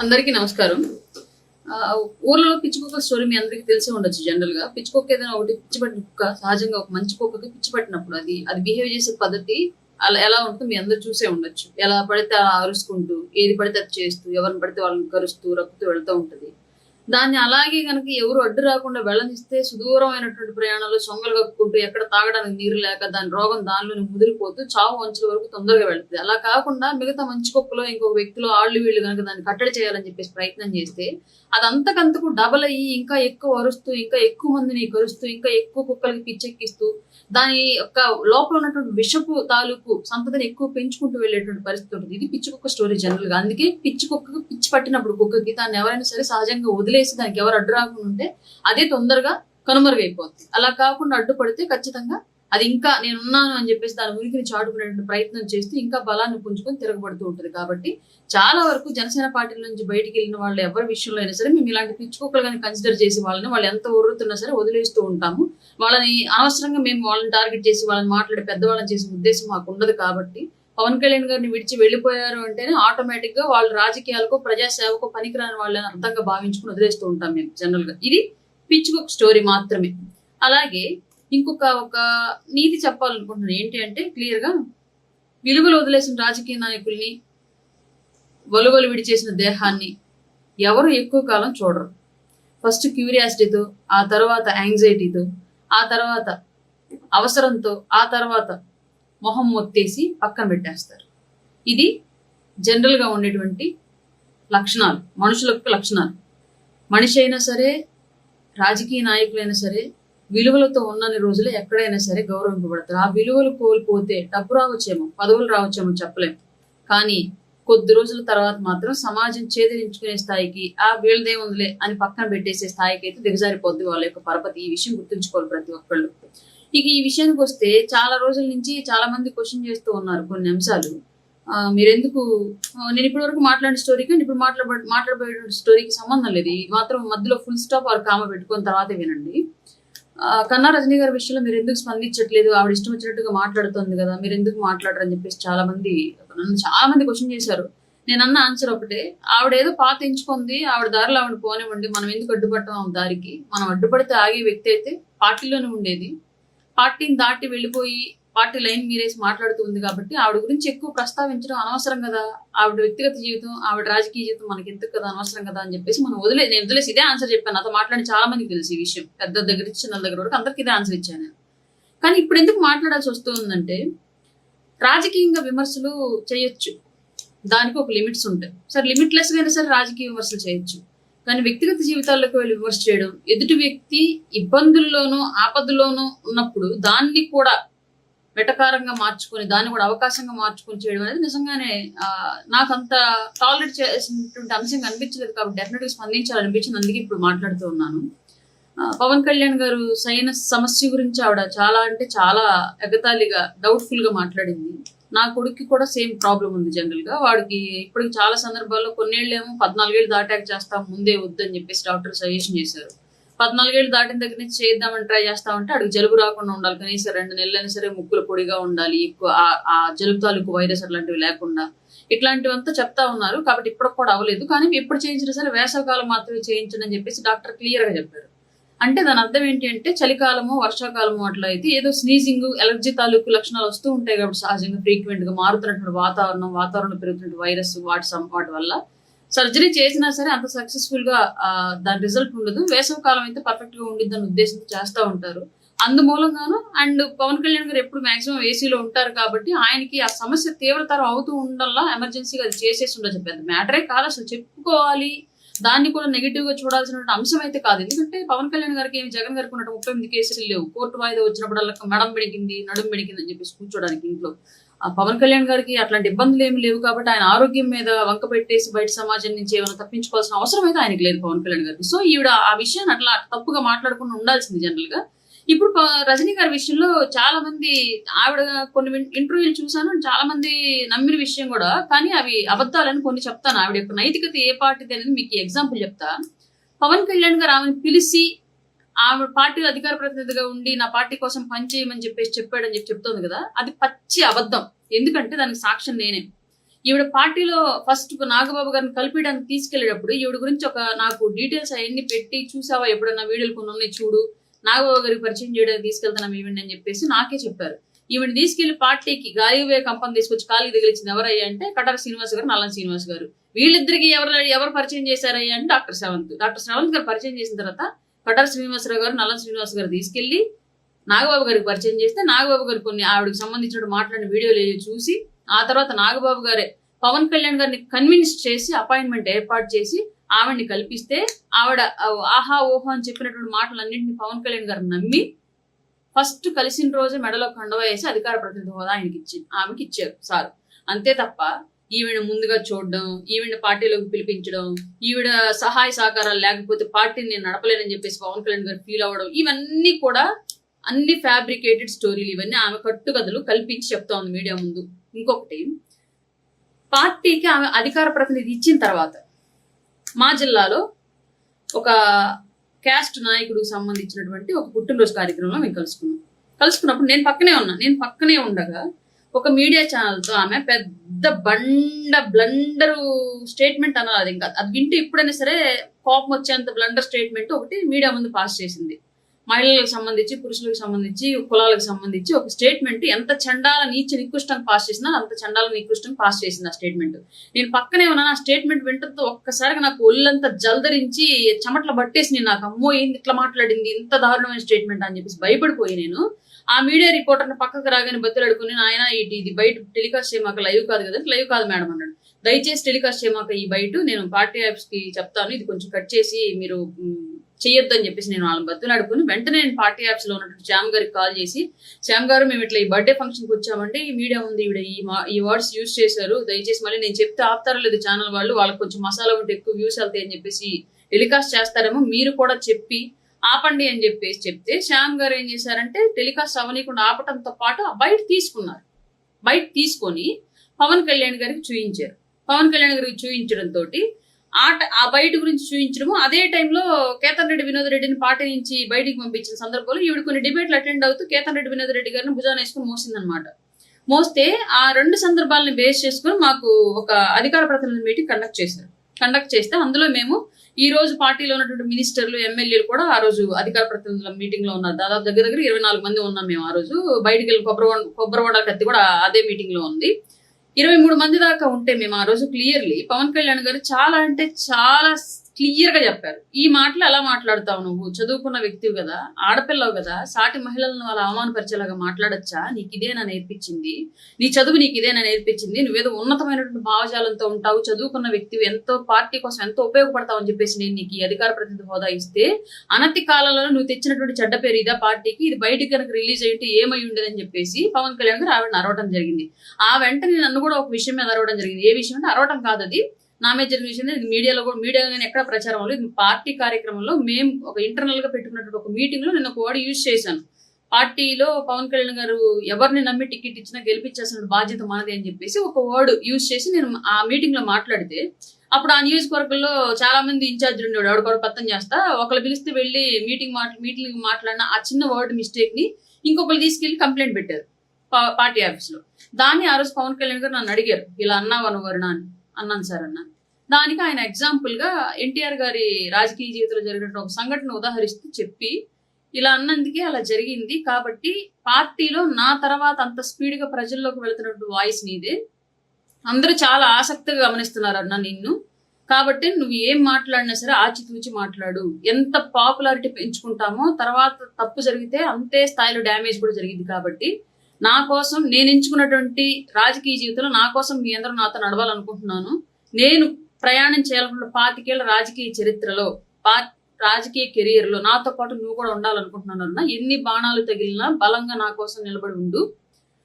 అందరికీ నమస్కారం. ఊర్లో పిచ్చుకుక్క స్టోరీ మీ అందరికీ తెలిసే ఉండొచ్చు. జనరల్ గా పిచ్చుకుక్క ఏదైనా ఒకటి పిచ్చి పట్టిన కుక్క సహజంగా ఒక మంచి కుక్కకి పిచ్చి పట్టినప్పుడు అది అది బిహేవ్ చేసే పద్ధతి అలా ఎలా ఉంటుందో మీ అందరూ చూసే ఉండొచ్చు. ఎలా పడితే అలా అరుచుకుంటూ, ఏది పడితే అది చేస్తూ, ఎవరిని పడితే వాళ్ళని కరుస్తూ రక్కుతూ వెళ్తూ ఉంటది. దాన్ని అలాగే గనక ఎవరు అడ్డు రాకుండా వెళ్ళనిస్తే సుదూరమైనటువంటి ప్రయాణాలు సొంగలు కప్పుకుంటూ ఎక్కడ తాగడానికి నీరు లేక దాని రోగం దానిలోనే ముదిరిపోతూ చావు అంచుల వరకు తొందరగా వెళ్తుంది. అలా కాకుండా మిగతా మంచి కుక్కలో ఇంకొక వ్యక్తిలో ఆళ్ళు వీళ్ళు కనుక దాన్ని కట్టడి చేయాలని చెప్పేసి ప్రయత్నం చేస్తే అది అంతకంతకు డబల్ అయ్యి ఇంకా ఎక్కువ అరుస్తూ, ఇంకా ఎక్కువ మందిని కరుస్తూ, ఇంకా ఎక్కువ కుక్కలకి పిచ్చెక్కిస్తూ దాని యొక్క లోపల ఉన్నటువంటి విషపు తాలూకు సంతతిని ఎక్కువ పెంచుకుంటూ వెళ్ళేటువంటి పరిస్థితి ఉంటుంది. ఇది పిచ్చి కుక్క స్టోరీ జనరల్ గా. అందుకే పిచ్చి కుక్కకు పిచ్చి పట్టినప్పుడు కుక్కకి దాన్ని ఎవరైనా సరే సహజంగా వదిలేసి దానికి ఎవరు అడ్డు రాకుండా ఉంటే అదే తొందరగా కనుమరుగైపోతుంది. అలా కాకుండా అడ్డుపడితే ఖచ్చితంగా అది ఇంకా నేనున్నాను అని చెప్పేసి దాని ఉనికిని చాటుకునేటువంటి ప్రయత్నం చేస్తూ ఇంకా బలాన్ని పుంజుకొని తిరగబడుతూ ఉంటుంది. కాబట్టి చాలా వరకు జనసేన పార్టీల నుంచి బయటికి వెళ్ళిన వాళ్ళు ఎవరి విషయంలో అయినా సరే మేము ఇలాంటి పిచ్చి కుక్కలు కానీ కన్సిడర్ చేసి వాళ్ళని వాళ్ళు ఎంత ఊరుతున్నా సరే వదిలేస్తూ ఉంటాము. వాళ్ళని అనవసరంగా మేము వాళ్ళని టార్గెట్ చేసి వాళ్ళని మాట్లాడి పెద్దవాళ్ళని చేసే ఉద్దేశం మాకు ఉండదు. కాబట్టి పవన్ కళ్యాణ్ గారిని విడిచి వెళ్ళిపోయారు అంటేనే ఆటోమేటిక్ గా వాళ్ళు రాజకీయాలకు ప్రజాసేవకు పనికిరాని వాళ్ళని అర్థంగా భావించుకుని వదిలేస్తూ ఉంటాం మేము జనరల్ గా. ఇది పిచ్చి కుక్క స్టోరీ మాత్రమే. అలాగే ఇంకొక నీతి చెప్పాలనుకుంటున్నాను. ఏంటి అంటే క్లియర్ గా విలువలు వదిలేసిన రాజకీయ నాయకుల్ని, వలువలు విడిచేసిన దేహాన్ని ఎవరు ఎక్కువ కాలం చూడరు. ఫస్ట్ క్యూరియాసిటీతో, ఆ తర్వాత యాంగ్జైటీతో, ఆ తర్వాత అవసరంతో, ఆ తర్వాత మొహం మొత్తేసి పక్కన పెట్టేస్తారు. ఇది జనరల్ గా ఉండేటువంటి లక్షణాలు, మనుషులకు లక్షణాలు. మనిషి అయినా సరే, రాజకీయ నాయకులైనా సరే విలువలతో ఉన్నన్ని రోజులు ఎక్కడైనా సరే గౌరవింపబడతారు. ఆ విలువలు కోల్పోతే డబ్బు రావచ్చేమో, పదవులు రావచ్చేమో చెప్పలేము. కానీ కొద్ది రోజుల తర్వాత మాత్రం సమాజం చేదరించుకునే స్థాయికి, ఆ వీళ్ళదేముందిలే అని పక్కన పెట్టేసే స్థాయికి అయితే దిగజారిపోద్ది వాళ్ళ యొక్క పరపతి. ఈ విషయం గుర్తుంచుకోవాలి ప్రతి ఒక్కళ్ళు. ఇక ఈ విషయానికి వస్తే చాలా రోజుల నుంచి చాలా మంది క్వశ్చన్ చేస్తూ ఉన్నారు కొన్ని అంశాలు. మీరెందుకు నేను ఇప్పటి వరకు మాట్లాడిన స్టోరీకి ఇప్పుడు మాట్లాడబోయే స్టోరీకి సంబంధం లేదు. ఇది మాత్రం మధ్యలో ఫుల్ స్టాప్ ఆర్ కామ పెట్టుకున్న తర్వాతే వినండి. కన్నా రజనీ గారి విషయంలో మీరు ఎందుకు స్పందించట్లేదు, ఆవిడ ఇష్టం వచ్చినట్టుగా మాట్లాడుతుంది కదా, మీరు ఎందుకు మాట్లాడరు అని చెప్పేసి చాలా మంది క్వశ్చన్ చేశారు. నేను అన్న ఆన్సర్ ఒకటే, ఆవిడ ఏదో పాత ఎంచుకుంది, ఆవిడ దారిలో ఆవిడ పోనివ్వండి, మనం ఎందుకు అడ్డుపడటం ఆ దారికి. మనం అడ్డుపడితే ఆగే వ్యక్తి అయితే పార్టీలోనే ఉండేది. పార్టీని దాటి వెళ్ళిపోయి పార్టీ లైన్ మీరేసి మాట్లాడుతూ ఉంది కాబట్టి ఆవిడ గురించి ఎక్కువ ప్రస్తావించడం అనవసరం కదా. ఆవిడ వ్యక్తిగత జీవితం, ఆవిడ రాజకీయ జీవితం మనకి ఎందుకు కదా, అనవసరం కదా అని చెప్పేసి నేను వదిలేసి ఇదే ఆన్సర్ చెప్పాను. నాతో మాట్లాడి చాలా మందికి తెలుసు ఈ విషయం. పెద్ద దగ్గర నుంచి చిన్న దగ్గర వరకు అందరికి ఇదే ఆన్సర్ ఇచ్చాను నేను. కానీ ఇప్పుడు ఎందుకు మాట్లాడాల్సి వస్తుందంటే, రాజకీయంగా విమర్శలు చేయొచ్చు, దానికి ఒక లిమిట్స్ ఉంటాయి. సరే లిమిట్లెస్ గా అయినా సరే రాజకీయ విమర్శలు చేయొచ్చు. కానీ వ్యక్తిగత జీవితాల్లోకి వెళ్ళి విమర్శ చేయడం, ఎదుటి వ్యక్తి ఇబ్బందుల్లోనూ ఆపదలోనూ ఉన్నప్పుడు దాన్ని కూడా వెటకారంగా మార్చుకొని, దాన్ని కూడా అవకాశంగా మార్చుకొని చేయడం అనేది నిజంగానే నాకు అంత టాలరేట్ చేసినటువంటి అంశంగా అనిపించలేదు. కాబట్టి డెఫినెట్ గా స్పందించాలనిపించింది. అందుకే ఇప్పుడు మాట్లాడుతూ ఉన్నాను. పవన్ కళ్యాణ్ గారు సైనస్ సమస్య గురించి ఆవిడ చాలా అంటే చాలా ఎగతాళిగా, డౌట్ఫుల్ గా మాట్లాడింది. నా కొడుక్కి కూడా సేమ్ ప్రాబ్లం ఉంది. జనరల్ గా వాడికి ఇప్పటికి చాలా సందర్భాల్లో కొన్నేళ్ళేమో 14 ఏళ్ళు దాటాక చేస్తాం, ముందే వద్దని చెప్పేసి డాక్టర్ సజెషన్ చేశారు. 14 ఏళ్ళు దాటిన దగ్గర నుంచి చేద్దామని ట్రై చేస్తామంటే అడిగి జలుబు రాకుండా ఉండాలి, కనీసం 2 నెలలైనా సరే ముక్కులు పొడిగా ఉండాలి, ఎక్కువ ఆ జలుబు తాలూకు వైరస్ అట్లాంటివి లేకుండా, ఇట్లాంటివంతా చెప్తా ఉన్నారు. కాబట్టి ఇప్పటికి కూడా అవ్వలేదు. కానీ ఎప్పుడు చేయించినా సరే వేసవకాలం మాత్రమే చేయించండి అని చెప్పేసి డాక్టర్ క్లియర్ గా చెప్పారు. అంటే దాని అర్థం ఏంటి అంటే, చలికాలము వర్షాకాలము అట్లా అయితే ఏదో స్నీజింగ్, ఎలర్జీ తాలూకు లక్షణాలు వస్తూ ఉంటాయి. కాబట్టి సహజంగా ఫ్రీక్వెంట్ గా మారుతున్నటువంటి వాతావరణం పెరుగుతున్న వైరస్ వాటి వల్ల సర్జరీ చేసినా సరే అంత సక్సెస్ఫుల్ గా దాని రిజల్ట్ ఉండదు. వేసవకాలం అయితే పర్ఫెక్ట్ గా ఉండిద్ది అనే ఉద్దేశంతో చేస్తూ ఉంటారు. అందుమూలంగాను అండ్ పవన్ కళ్యాణ్ గారు ఎప్పుడు మాక్సిమం ఏసీలో ఉంటారు కాబట్టి ఆయనకి ఆ సమస్య తీవ్రతరం అవుతూ ఉండల్లా ఎమర్జెన్సీగా అది చేసేసి ఉండొచ్చు. పెద్ద మ్యాటరే కాదు అసలు, చెప్పుకోవాలి. దాన్ని కూడా నెగిటివ్ గా చూడాల్సిన అంశం అయితే కాదు. ఎందుకంటే పవన్ కళ్యాణ్ గారికి ఏమి, జగన్ గారికి ఉన్నట్టు 38 కేసులు లేవు. కోర్టు వాయిదా వచ్చినప్పుడల్లా మెడం బెడికింది, నడుము బెడికింది అని చెప్పేసి కూర్చోడానికి ఇంట్లో. ఆ పవన్ కళ్యాణ్ గారికి అట్లాంటి ఇబ్బందులు ఏమి లేవు. కాబట్టి ఆయన ఆరోగ్యం మీద వంక పెట్టేసి బయట సమాజం నుంచి ఏమైనా తప్పించుకోవాల్సిన అవసరం అయితే ఆయనకి లేదు పవన్ కళ్యాణ్ గారికి. సో ఈవిడ ఆ విషయాన్ని అట్లా తప్పుగా మాట్లాడకుండా ఉండాల్సింది జనరల్ గా. ఇప్పుడు రజనీ గారి విషయంలో చాలా మంది, ఆవిడ కొన్ని ఇంటర్వ్యూలు చూసాను, చాలా మంది నమ్మిన విషయం కూడా, కానీ అవి అబద్ధాలని కొన్ని చెప్తాను. ఆవిడ యొక్క నైతికత ఏ పార్టీది అనేది మీకు ఎగ్జాంపుల్ చెప్తా. పవన్ కళ్యాణ్ గారు ఆమెను పిలిచి ఆమె పార్టీ అధికార ప్రతినిధిగా ఉండి నా పార్టీ కోసం పనిచేయమని చెప్పేసి చెప్పాడని చెప్తోంది కదా, అది పచ్చి అబద్ధం. ఎందుకంటే దానికి సాక్ష్యం నేనే. ఈవిడ పార్టీలో ఫస్ట్ నాగబాబు గారిని కలిపేయడానికి తీసుకెళ్లేటప్పుడు ఈవిడ గురించి నాకు డీటెయిల్స్ అవన్నీ పెట్టి, చూసావా ఎప్పుడన్నా వీడియోలు కొన్ని ఉన్నాయి చూడు, నాగబాబు గారికి పరిచయం చేయడానికి తీసుకెళ్తున్నాం ఈవిడ అని చెప్పేసి నాకే చెప్పారు. ఈవిడ తీసుకెళ్లి పార్టీకి గాలివే కంపని తీసుకొచ్చి కాలికి తగిలించింది ఎవరయ్యా అంటే కటార శ్రీనివాస్ గారు, నల్లని శ్రీనివాస్ గారు. వీళ్ళిద్దరికి ఎవరు పరిచయం చేశారయ్యా అంటే డాక్టర్ శ్రవంత్ గారు పరిచయం చేసిన తర్వాత కటార శ్రీనివాసరావు గారు, నల్లని శ్రీనివాస్ గారు తీసుకెళ్లి నాగబాబు గారికి పరిచయం చేస్తే నాగబాబు గారు కొన్ని ఆవిడకి సంబంధించిన మాట్లాడిన వీడియోలు చూసి, ఆ తర్వాత నాగబాబు గారే పవన్ కళ్యాణ్ గారిని కన్విన్స్ చేసి అపాయింట్మెంట్ ఏర్పాటు చేసి ఆవిడ్ని కల్పిస్తే ఆవిడ ఆహా ఓహో అని చెప్పినటువంటి మాటలన్నింటినీ పవన్ కళ్యాణ్ గారు నమ్మి ఫస్ట్ కలిసిన రోజే మెడలో కండువా వేసి అధికార ప్రతినిధి హోదా ఆమెకి ఇచ్చారు సార్. అంతే తప్ప ఈవిడ ముందుగా చూడడం, ఈవిడ పార్టీలోకి పిలిపించడం, ఈవిడ సహాయ సహకారాలు లేకపోతే పార్టీని నేను నడపలేనని చెప్పేసి పవన్ కళ్యాణ్ గారు ఫీల్ అవ్వడం, ఇవన్నీ కూడా అన్ని ఫ్యాబ్రికేటెడ్ స్టోరీలు. ఇవన్నీ ఆమె కట్టుకథలు కల్పించి చెప్తా ఉంది మీడియా ముందు. ఇంకొకటి, పార్టీకి ఆమె అధికార ప్రతినిధి ఇచ్చిన తర్వాత మా జిల్లాలో ఒక క్యాస్ట్ నాయకుడికి సంబంధించినటువంటి ఒక పుట్టినరోజు కార్యక్రమంలో మేము కలుసుకున్నప్పుడు నేను పక్కనే ఉండగా ఒక మీడియా ఛానల్తో ఆమె పెద్ద బ్లండరు స్టేట్మెంట్ అన్నారు. అది ఇంకా అది వింటే ఇప్పుడైనా సరే కోపం వచ్చేంత బ్లండర్ స్టేట్మెంట్ ఒకటి మీడియా ముందు పాస్ చేసింది. మహిళలకు సంబంధించి, పురుషులకు సంబంధించి, కులాలకు సంబంధించి ఒక స్టేట్మెంట్ ఎంత చండాల నికృష్టంగా పాస్ చేసినా అంత చండాల నికృష్టంగా పాస్ చేసింది ఆ స్టేట్మెంట్. నేను పక్కనే ఉన్నాను. ఆ స్టేట్మెంట్ వింటతో ఒక్కసారిగా నాకు ఒళ్ళంతా జల్దరించి చెమట్ల పట్టేసి నాకు అమ్మో ఏంది ఇట్లా మాట్లాడింది, ఇంత దారుణమైన స్టేట్మెంట్ అని చెప్పేసి భయపడిపోయి నేను ఆ మీడియా రిపోర్టర్ని పక్కకు రాగానే బతులాడుకుని, ఆయన ఇది బయట టెలికాస్ట్ చేయమాక, లైవ్ కాదు కదా. లైవ్ కాదు మేడం అన్నాడు. దయచేసి టెలికాస్ట్ చేయమాక ఈ బయట, నేను పార్టీ యాప్స్ కి చెప్తాను, ఇది కొంచెం కట్ చేసి మీరు చేయొద్దు అని చెప్పేసి నేను వాళ్ళని బతులాడుకుని వెంటనే నేను పార్టీ యాప్స్ లో ఉన్నటువంటి శ్యామ్ గారికి కాల్ చేసి, శ్యామ్ గారు మేము ఇట్లా ఈ బర్త్డే ఫంక్షన్ కి వచ్చామంటే ఈ మీడియా ఉంది, ఈవిడ ఈ వర్డ్స్ యూజ్ చేశారు, దయచేసి మళ్ళీ నేను చెప్తే ఆపుతారో లేదు ఛానల్ వాళ్ళకి కొంచెం మసాలా ఉంటే ఎక్కువ వ్యూస్ వెళ్తాయి అని చెప్పేసి టెలికాస్ట్ చేస్తారేమో, మీరు కూడా చెప్పి ఆపండి అని చెప్పేసి చెప్తే శ్యామ్ గారు ఏం చేశారంటే టెలికాస్ట్ అవ్వనీయకుండా ఆపటంతో పాటు బయట తీసుకొని పవన్ కళ్యాణ్ గారికి చూయించారు. పవన్ కళ్యాణ్ గారికి చూయించడంతో ఆ బయట గురించి చూపించడము, అదే టైంలో కేతన్ రెడ్డి వినోద్ రెడ్డిని పార్టీ నుంచి బయటికి పంపించిన సందర్భంలో ఈవిడ కొన్ని డిబేట్లు అటెండ్ అవుతూ కేతన్ రెడ్డి వినోద్ రెడ్డి గారిని భుజాన వేసుకుని మోసిందనమాట. మోస్తే ఆ రెండు సందర్భాలను బేస్ చేసుకుని మాకు ఒక అధికార ప్రతినిధి మీటింగ్ కండక్ట్ చేస్తే అందులో మేము ఈ రోజు పార్టీలో ఉన్నటువంటి మినిస్టర్లు, ఎమ్మెల్యేలు కూడా ఆ రోజు అధికార ప్రతినిధుల మీటింగ్ లో ఉన్నారు. దాదాపు దగ్గర 24 మంది ఉన్నాం మేము ఆ రోజు. బయటికి వెళ్ళి కొబ్బరివాడ కత్తి కూడా అదే మీటింగ్ లో ఉంది. 23 మంది దాకా ఉంటే మేము ఆ రోజు క్లియర్లీ పవన్ కళ్యాణ్ గారు చాలా అంటే చాలా క్లియర్ గా చెప్పారు, ఈ మాటలు ఎలా మాట్లాడతావు, నువ్వు చదువుకున్న వ్యక్తివి కదా, ఆడపిల్లవు కదా, సాటి మహిళలను వాళ్ళ అవమానపరిచేలాగా మాట్లాడచ్చా, నీకు ఇదేనా నేర్పించింది, నీ చదువు నీకు ఇదేనా నేర్పించింది, నువ్వేదో ఉన్నతమైనటువంటి భావజాలంతో ఉంటావు, చదువుకున్న వ్యక్తివి, ఎంతో పార్టీ కోసం ఎంతో ఉపయోగపడతావు అని చెప్పేసి నేను నీకు ఈ అధికార ప్రతినిధి హోదా ఇస్తే అనతి కాలంలో నువ్వు తెచ్చినటువంటి చెడ్డ పేరు ఇదా పార్టీకి, ఇది బయటికి కనుక రిలీజ్ అయ్యింటే ఏమై ఉండేదని చెప్పేసి పవన్ కళ్యాణ్ గారు ఆవిడని అరవడం జరిగింది. ఆ వెంటనే నన్ను కూడా ఒక విషయం మీద అరవడం జరిగింది. ఏ విషయం అంటే అరవటం కాదు, అది నా మీద జరిగిన విషయం. ఇది మీడియా కానీ ఎక్కడ ప్రచారం అవ్వలేదు. ఇది పార్టీ కార్యక్రమంలో మేము ఒక ఇంటర్నల్ గా పెట్టుకున్నటువంటి ఒక మీటింగ్ లో నేను ఒక వర్డ్ యూజ్ చేశాను. పార్టీలో పవన్ కళ్యాణ్ గారు ఎవరిని నమ్మి టికెట్ ఇచ్చినా గెలిపించాల్సిన బాధ్యత మనది అని చెప్పేసి ఒక వర్డ్ యూజ్ చేసి నేను ఆ మీటింగ్ లో మాట్లాడితే, అప్పుడు ఆ నియోజకవర్గంలో చాలా మంది ఇన్ఛార్జ్ ఉండేవాడు, ఎవడు కూడా పత్తం చేస్తా, ఒకళ్ళు పిలిస్తే వెళ్ళి మీటింగ్ మాట్లాడిన ఆ చిన్న వర్డ్ మిస్టేక్ ని ఇంకొకరు తీసుకెళ్లి కంప్లైంట్ పెట్టారు పార్టీ ఆఫీస్ లో. దాన్ని ఆ రోజు పవన్ కళ్యాణ్ గారు నన్ను అడిగారు, ఇలా అన్నావు అనువరుణ అని. అన్నాను సార్ అన్న. దానికి ఆయన ఎగ్జాంపుల్ గా ఎన్టీఆర్ గారి రాజకీయ జీవితంలో జరిగిన ఒక సంఘటన ఉదాహరిస్తూ చెప్పి, ఇలా అన్నందుకే అలా జరిగింది కాబట్టి పార్టీలో నా తర్వాత అంత స్పీడ్ గా ప్రజల్లోకి వెళ్తున్నటువంటి వాయిస్ నీదే, అందరూ చాలా ఆసక్తిగా గమనిస్తున్నారు అన్న నిన్ను, కాబట్టి నువ్వు ఏం మాట్లాడినా సరే ఆచితూచి మాట్లాడు, ఎంత పాపులారిటీ పెంచుకుంటామో తర్వాత తప్పు జరిగితే అంతే స్థాయిలో డ్యామేజ్ కూడా జరిగింది, కాబట్టి నా కోసం నేను ఎంచుకున్నటువంటి రాజకీయ జీవితంలో నా కోసం మీ అందరూ నాతో నడవాలనుకుంటున్నాను, నేను ప్రయాణం చేయాలనుకున్న 25 ఏళ్ల రాజకీయ చరిత్రలో రాజకీయ కెరీర్ లో నాతో పాటు నువ్వు కూడా ఉండాలనుకుంటున్నాను అన్న, ఎన్ని బాణాలు తగిలినా బలంగా నా కోసం నిలబడి ఉండు,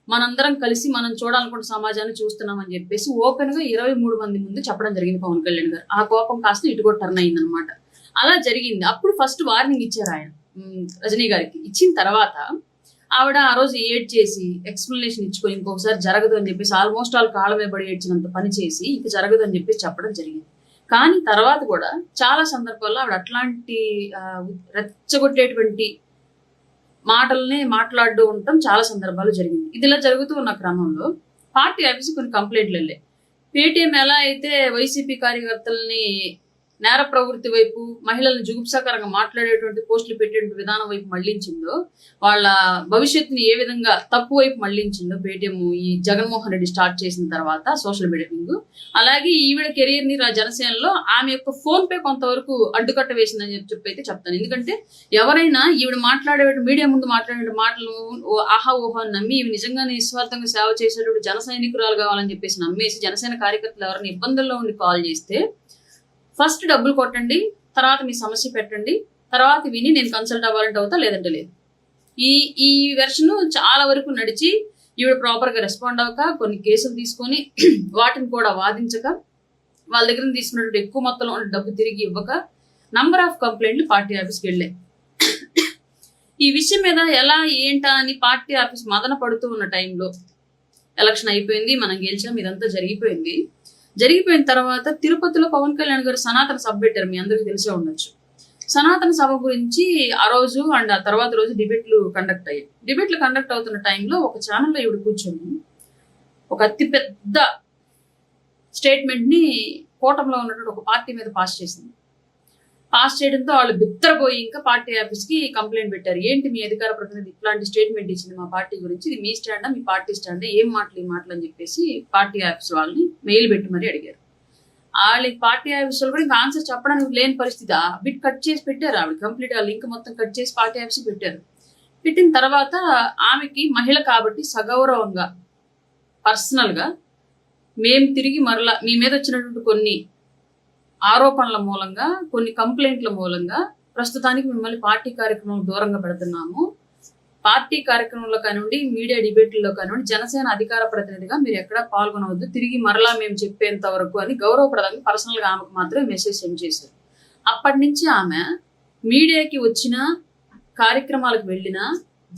మనందరం కలిసి మనం చూడాలనుకున్న సమాజాన్ని చూస్తున్నామని చెప్పేసి ఓపెన్ గా 23 మంది ముందు చెప్పడం జరిగింది పవన్ కళ్యాణ్ గారు. ఆ కోపం కాస్త ఇటు కూడా టర్న్ అయింది అనమాట. అలా జరిగింది. అప్పుడు ఫస్ట్ వార్నింగ్ ఇచ్చారు ఆయన రజనీ గారికి. ఇచ్చిన తర్వాత ఆవిడ ఆ రోజు ఏడ్ చేసి ఎక్స్ప్లెనేషన్ ఇచ్చుకొని ఇంకొకసారి జరగదు అని చెప్పేసి ఆల్మోస్ట్ ఆల్ కాళ్ళ మీద పడి ఏడ్చినంత పని చేసి ఇంక జరగదు అని చెప్పేసి చెప్పడం జరిగింది. కానీ తర్వాత కూడా చాలా సందర్భాల్లో ఆవిడ అట్లాంటి రెచ్చగొట్టేటువంటి మాటల్ని మాట్లాడుతూ ఉండటం చాలా సందర్భాలు జరిగింది. ఇది ఇలా జరుగుతూ ఉన్న క్రమంలో పార్టీ ఆఫీస్ కొన్ని కంప్లైంట్లు వెళ్ళాయి. పేటీఎం ఎలా అయితే వైసీపీ కార్యకర్తల్ని నేర ప్రవృత్తి వైపు, మహిళలను జుగుప్సాకరంగా మాట్లాడేటువంటి పోస్టులు పెట్టేటువంటి విధానం వైపు మళ్లించిందో, వాళ్ళ భవిష్యత్తుని ఏ విధంగా తప్పు వైపు మళ్లించిందో పేటీఎం ఈ జగన్మోహన్ రెడ్డి స్టార్ట్ చేసిన తర్వాత సోషల్ మీడియా, అలాగే ఈవిడ కెరీర్ ని జనసేనలో ఆమె యొక్క ఫోన్ పే కొంతవరకు అడ్డుకట్ట వేసిందని చెప్పి అయితే చెప్తాను. ఎందుకంటే ఎవరైనా ఈవిడ మీడియా ముందు మాట్లాడే మాటలు ఆహా ఊహా నమ్మి ఇవి నిజంగా నిస్వార్థంగా సేవ చేసేటువంటి జన సైనికురాలు కావాలని చెప్పేసి నమ్మేసి జనసేన కార్యకర్తలు ఎవరైనా ఇబ్బందుల్లో ఉండి కాల్ చేస్తే ఫస్ట్ డబ్బులు కొట్టండి, తర్వాత మీ సమస్య పెట్టండి, తర్వాత విని నేను కన్సల్ట్ అవ్వాలంటే అవుతా, లేదంటే లేదు. ఈ వెర్షన్ చాలా వరకు నడిచి ఈవిడ ప్రాపర్గా రెస్పాండ్ అవ్వక కొన్ని కేసులు తీసుకొని వాటిని కూడా వాదించక వాళ్ళ దగ్గర తీసుకున్నటువంటి ఎక్కువ మొత్తంలో ఉన్న డబ్బు తిరిగి ఇవ్వక నంబర్ ఆఫ్ కంప్లైంట్లు పార్టీ ఆఫీస్కి వెళ్ళాయి. ఈ విషయం మీద ఎలా ఏంటా అని పార్టీ ఆఫీస్ మదన పడుతూ ఉన్న టైంలో ఎలక్షన్ అయిపోయింది, మనం గెలిచాం, ఇదంతా జరిగిపోయిన తర్వాత తిరుపతిలో పవన్ కళ్యాణ్ గారు సనాతన సభ పెట్టారు. మీ అందరికీ తెలిసే ఉండొచ్చు. సనాతన సభ గురించి ఆ రోజు అండ్ ఆ తర్వాత రోజు డిబేట్లు కండక్ట్ అయ్యాయి. డిబేట్లు కండక్ట్ అవుతున్న టైంలో ఒక ఛానల్లో ఈవిడ కూర్చొని ఒక అతి పెద్ద స్టేట్మెంట్ ని కూటమిలో ఉన్నటువంటి ఒక పార్టీ మీద పాస్ చేసింది. పాస్ చేయడంతో వాళ్ళు బిత్తరపోయి ఇంకా పార్టీ ఆఫీస్ కి కంప్లైంట్ పెట్టారు. ఏంటి మీ అధికార ప్రతినిధి ఇట్లాంటి స్టేట్మెంట్ ఇచ్చింది మా పార్టీ గురించి, ఇది మీ స్టాండా మీ పార్టీ స్టాండా, ఏం మాటలు ఈ మాటలు అని చెప్పేసి పార్టీ ఆఫీస్ వాళ్ళని మెయిల్ పెట్టి మరీ అడిగారు. వాళ్ళ పార్టీ ఆఫీస్ వాళ్ళు కూడా ఇంకా ఆన్సర్ చెప్పడానికి లేని పరిస్థితి, ఆ బిట్ కట్ చేసి పెట్టారు. ఆవిడ కంప్లీట్ ఆ లింక్ మొత్తం కట్ చేసి పార్టీ ఆఫీస్ పెట్టారు. పెట్టిన తర్వాత ఆమెకి మహిళ కాబట్టి సగౌరవంగా పర్సనల్ గా మేము తిరిగి మరలా మీ మీద వచ్చినటువంటి కొన్ని ఆరోపణల మూలంగా, కొన్ని కంప్లైంట్ల మూలంగా ప్రస్తుతానికి మిమ్మల్ని పార్టీ కార్యక్రమం దూరంగా పెడుతున్నాము. పార్టీ కార్యక్రమంలో కానివ్వండి, మీడియా డిబేట్లలో కానివ్వండి, జనసేన అధికార ప్రతినిధిగా మీరు ఎక్కడా పాల్గొనవద్దు, తిరిగి మరలా మేము చెప్పేంత వరకు అని గౌరవప్రదంగా పర్సనల్ గా ఆమెకు మాత్రమే మెసేజ్ సెండ్ చేశారు. అప్పటి నుంచి ఆమె మీడియాకి వచ్చిన కార్యక్రమాలకు వెళ్ళిన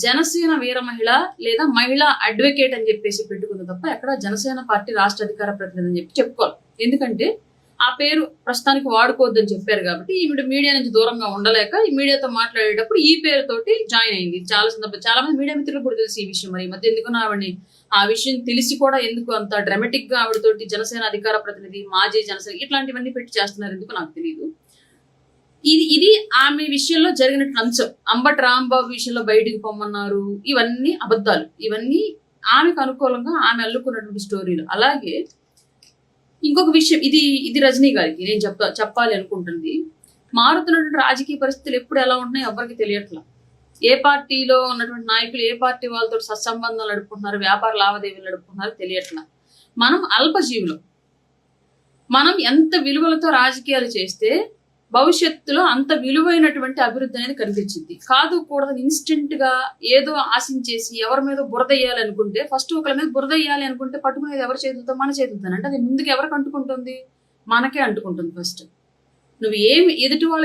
జనసేన వీర మహిళ లేదా మహిళా అడ్వకేట్ అని చెప్పేసి పెట్టుకుంది తప్ప ఎక్కడ జనసేన పార్టీ రాష్ట్ర అధికార ప్రతినిధి అని చెప్పి చెప్పుకోవాలి. ఎందుకంటే ఆ పేరు ప్రస్తుతానికి వాడుకోవద్దని చెప్పారు కాబట్టి ఈవిడ మీడియా నుంచి దూరంగా ఉండలేక ఈ మీడియాతో మాట్లాడేటప్పుడు ఈ పేరుతోటి జాయిన్ అయింది. చాలా మంది మీడియా మిత్రులకు కూడా తెలిసి ఈ విషయం. మరి ఈ మధ్య ఎందుకు ఆవిడని ఆ విషయం తెలిసి కూడా ఎందుకు అంత డ్రామాటిక్ గా ఆవిడతోటి జనసేన అధికార ప్రతినిధి, మాజీ జనసేన ఇట్లాంటివన్నీ పెట్టి చేస్తున్నారు ఎందుకు నాకు తెలియదు. ఇది ఆమె విషయంలో జరిగినట్టు అంశం. అంబటి రాంబాబు విషయంలో బయటికి పొమ్మన్నారు, ఇవన్నీ అబద్ధాలు. ఇవన్నీ ఆమెకు అనుకూలంగా ఆమె అల్లుకున్నటువంటి స్టోరీలు. అలాగే ఇంకొక విషయం, ఇది రజనీ గారికి నేను చెప్పాలి అనుకుంటుంది. మారుతున్నటువంటి రాజకీయ పరిస్థితులు ఎప్పుడు ఎలా ఉంటున్నాయి ఎవరికి తెలియట్లా. ఏ పార్టీలో ఉన్నటువంటి నాయకులు ఏ పార్టీ వాళ్ళతో సత్సంబంధాలు నడుపుకుంటున్నారు, వ్యాపార లావాదేవీలు నడుపుకుంటున్నారు తెలియట్లా. మనం అల్పజీవులం. మనం ఎంత విలువలతో రాజకీయాలు చేస్తే భవిష్యత్తులో అంత విలువైనటువంటి అభివృద్ధి అనేది కనిపించింది. కాదు కూడదని ఇన్స్టెంట్ గా ఏదో ఆశించేసి ఎవరి మీద బురద వేయాలి అనుకుంటే, ఫస్ట్ ఒకరి మీద బురద వేయాలి అనుకుంటే పట్టుకునేది ఎవరి చేతులతో, మన చేతులతో. అంటే అది ముందుకు ఎవరికి అంటుకుంటుంది, మనకే అంటుకుంటుంది. ఫస్ట్ నువ్వు ఏమి ఎదుటి వాళ్ళ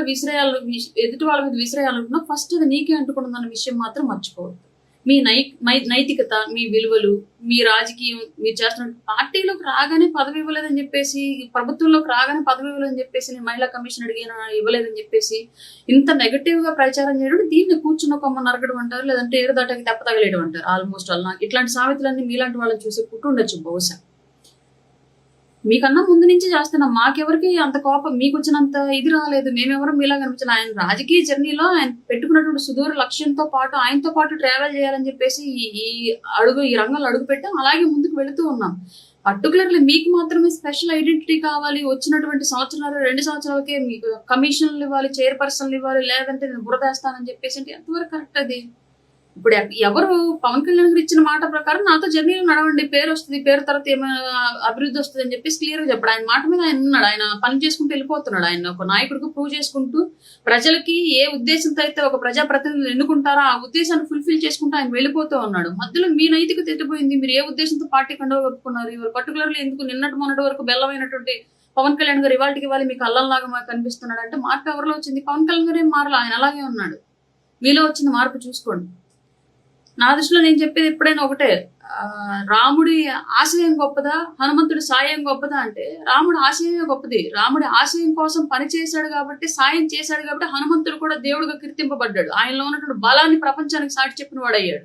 మీద విసిరేయాలనుకున్నా ఫస్ట్ అది నీకే అంటుకుంటుంది అన్న విషయం మాత్రం మర్చిపోవద్దు. మీ నైతికత, మీ విలువలు, మీ రాజకీయం, మీరు చేస్తున్న పార్టీలోకి రాగానే పదవి ఇవ్వలేదని చెప్పేసి, ప్రభుత్వంలోకి రాగానే పదవి ఇవ్వలేదని చెప్పేసి, నేను మహిళా కమిషన్ అడిగిన ఇవ్వలేదని చెప్పేసి ఇంత నెగటివ్ గా ప్రచారం చేయడం, దీన్ని కూర్చున్న కొమ్మ నరగడం అంటారు, లేదంటే ఏరు దాటకి తెప్ప తగలేయడం అంటారు. ఆల్మోస్ట్ అలా ఇట్లాంటి సామెతలన్నీ మీలాంటి వాళ్ళని చూసి పుట్టుండొచ్చు బహుశా. మీకన్నా ముందు నుంచి చేస్తున్నాం, మాకెవరికి అంత కోపం మీకు వచ్చినంత ఇది రాలేదు, మేమెవరూ మీలా కనిపించాలి. ఆయన రాజకీయ జర్నీలో ఆయన పెట్టుకున్నటువంటి సుదూర లక్ష్యంతో పాటు ఆయనతో పాటు ట్రావెల్ చేయాలని చెప్పేసి ఈ రంగంలో అడుగు పెట్టాం. అలాగే ముందుకు వెళుతూ ఉన్నాం. పర్టికులర్లీ మీకు మాత్రమే స్పెషల్ ఐడెంటిటీ కావాలి, వచ్చినటువంటి 2 సంవత్సరాలకే మీకు కమిషన్లు ఇవ్వాలి, చైర్పర్సన్లు ఇవ్వాలి, లేదంటే నేను బురదేస్తానని చెప్పేసి అంటే ఎంతవరకు కరెక్ట్ అది? ఇప్పుడు ఎవరు పవన్ కళ్యాణ్ గారు ఇచ్చిన మాట ప్రకారం నాతో జర్నీలో నడవండి, పేరు వస్తుంది, పేరు తర్వాత ఏమైనా అభివృద్ధి వస్తుంది అని చెప్పేసి క్లియర్ గా చెప్పాడు. ఆయన మాట మీద ఆయన ఉన్నాడు, ఆయన పని చేసుకుంటూ వెళ్ళిపోతున్నాడు. ఆయన ఒక నాయకుడికి ప్రూవ్ చేసుకుంటూ ప్రజలకి ఏ ఉద్దేశంతో అయితే ఒక ప్రజాప్రతినిధులు ఎన్నుకుంటారో ఆ ఉద్దేశాన్ని ఫుల్ఫిల్ చేసుకుంటూ ఆయన వెళ్ళిపోతూ ఉన్నాడు. మధ్యలో మీ నైతికత ఎత్తిపోయింది. మీరు ఏ ఉద్దేశంతో పార్టీ కండవ కప్పుకున్నారు, ఇవాళ పర్టికులర్లీ ఎందుకు మొన్నటి వరకు బెల్లమైనటువంటి పవన్ కళ్యాణ్ గారు ఇవాళ మీకు అల్లంలాగా కనిపిస్తున్నాడు అంటే మార్పు ఎవరిలో వచ్చింది? పవన్ కళ్యాణ్ గారు ఏం మారలా, ఆయన అలాగే ఉన్నాడు. మీలో వచ్చిన మార్పు చూసుకోండి. నా దృష్టిలో నేను చెప్పేది ఎప్పుడైనా ఒకటే, రాముడి ఆశయం గొప్పదా, హనుమంతుడి సాయం గొప్పదా అంటే రాముడి ఆశయమే గొప్పది. రాముడి ఆశయం కోసం పని చేశాడు కాబట్టి, సాయం చేశాడు కాబట్టి హనుమంతుడు కూడా దేవుడిగా కీర్తింపబడ్డాడు. ఆయనలో ఉన్నటువంటి బలాన్ని ప్రపంచానికి సాటి చెప్పిన వాడు అయ్యాడు.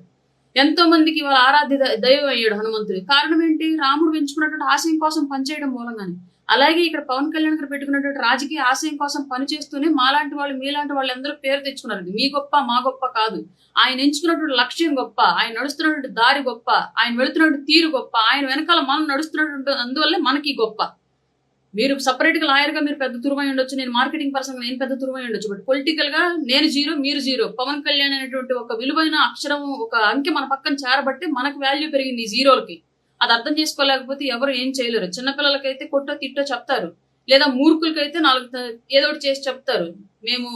ఎంతో మందికి వాళ్ళ ఆరాధ్య దైవం అయ్యాడు హనుమంతుడు. కారణం ఏంటి? రాముడు పెంచుకున్నటువంటి ఆశయం కోసం పనిచేయడం మూలంగానే. అలాగే ఇక్కడ పవన్ కళ్యాణ్ గారు పెట్టుకున్నటువంటి రాజకీయ ఆశయం కోసం పనిచేస్తూనే మాలాంటి వాళ్ళు, మీలాంటి వాళ్ళందరూ పేరు తెచ్చుకున్నారు. మీ గొప్ప, మా గొప్ప కాదు. ఆయన ఎంచుకున్నటువంటి లక్ష్యం గొప్ప, ఆయన నడుస్తున్నటువంటి దారి గొప్ప, ఆయన వెళుతున్నటువంటి తీరు గొప్ప, ఆయన వెనకాల మనం నడుస్తున్నటువంటి అందువల్లే మనకి గొప్ప. మీరు సపరేట్ గా లాయర్ గా మీరు పెద్ద తురుమై ఉండొచ్చు, నేను మార్కెటింగ్ పర్సన్ నేను పెద్ద తురుమై ఉండొచ్చు. బట్ పొలిటికల్ గా నేను జీరో, మీరు జీరో. పవన్ కళ్యాణ్ అనేటువంటి ఒక విలువైన అక్షరం, ఒక అంకె మన పక్కన చేరబట్టి మనకు వాల్యూ పెరిగింది ఈ జీరోలకి. అది అర్థం చేసుకోలేకపోతే ఎవరు ఏం చేయలేరు. చిన్నపిల్లలకైతే కొట్టో తిట్టో చెప్తారు, లేదా మూర్ఖులకైతే ఏదో ఒకటి చేసి చెప్తారు. మేము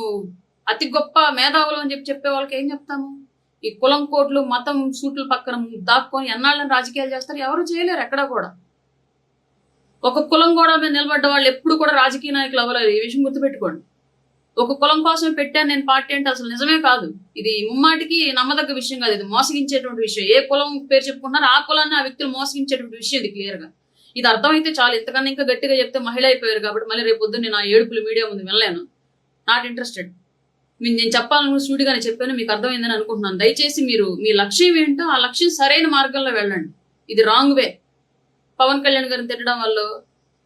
అతి గొప్ప మేధావులు అని చెప్పే వాళ్ళకి ఏం చెప్తాము? ఈ కులం కోట్లు, మతం సూట్లు పక్కన దాక్కొని ఎన్నాళ్ళని రాజకీయాలు చేస్తారు? ఎవరు చేయలేరు ఎక్కడా కూడా. ఒక కులం కూడా మీద నిలబడ్డ వాళ్ళు ఎప్పుడు కూడా రాజకీయ నాయకులు అవ్వలేరు. ఈ విషయం గుర్తుపెట్టుకోండి. ఒక కులం కోసమే పెట్టాను నేను పార్టీ అంటే అసలు నిజమే కాదు. ఇది ముమ్మాటికి నమ్మదగ్గ విషయం కాదు. ఇది మోసగించేటువంటి విషయం. ఏ కులం పేరు చెప్పుకుంటున్నారో ఆ కులాన్ని ఆ వ్యక్తులు మోసగించేటువంటి విషయం ఇది క్లియర్ గా. ఇది అర్థమైతే చాలు. ఇంతకన్నా ఇంకా గట్టిగా చెప్తే మహిళ అయిపోయారు కాబట్టి మళ్ళీ రేపు పొద్దున్న నేను ఆ ఏడుపులు మీడియా ముందు వెళ్ళలేను. Not interested. నేను చెప్పాలనుకున్న స్టూడియోగానే చెప్పాను, మీకు అర్థమైందని అనుకుంటున్నాను. దయచేసి మీరు మీ లక్ష్యం ఏంటో ఆ లక్ష్యం సరైన మార్గంలో వెళ్ళండి. ఇది రాంగ్ వే. పవన్ కళ్యాణ్ గారిని తిట్టడం వల్ల,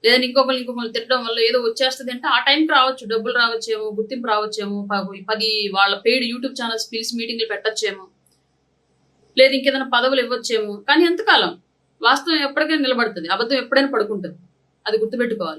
లేదా ఇంకొకరు తిట్టడం వల్ల ఏదో వచ్చేస్తుంది అంటే ఆ టైంకి రావచ్చు, డబ్బులు రావచ్చేమో, గుర్తింపు రావచ్చేమో, 10 వాళ్ళ పెయిడ్ యూట్యూబ్ ఛానల్స్ పిలిచి మీటింగ్లు పెట్టచ్చేమో, లేదా ఇంకేదైనా పదవులు ఇవ్వచ్చేమో. కానీ ఎంతకాలం? వాస్తవం ఎప్పటికైనా నిలబడుతుంది, అబద్ధం ఎప్పుడైనా పడుకుంటుంది. అది గుర్తుపెట్టుకోవాలి.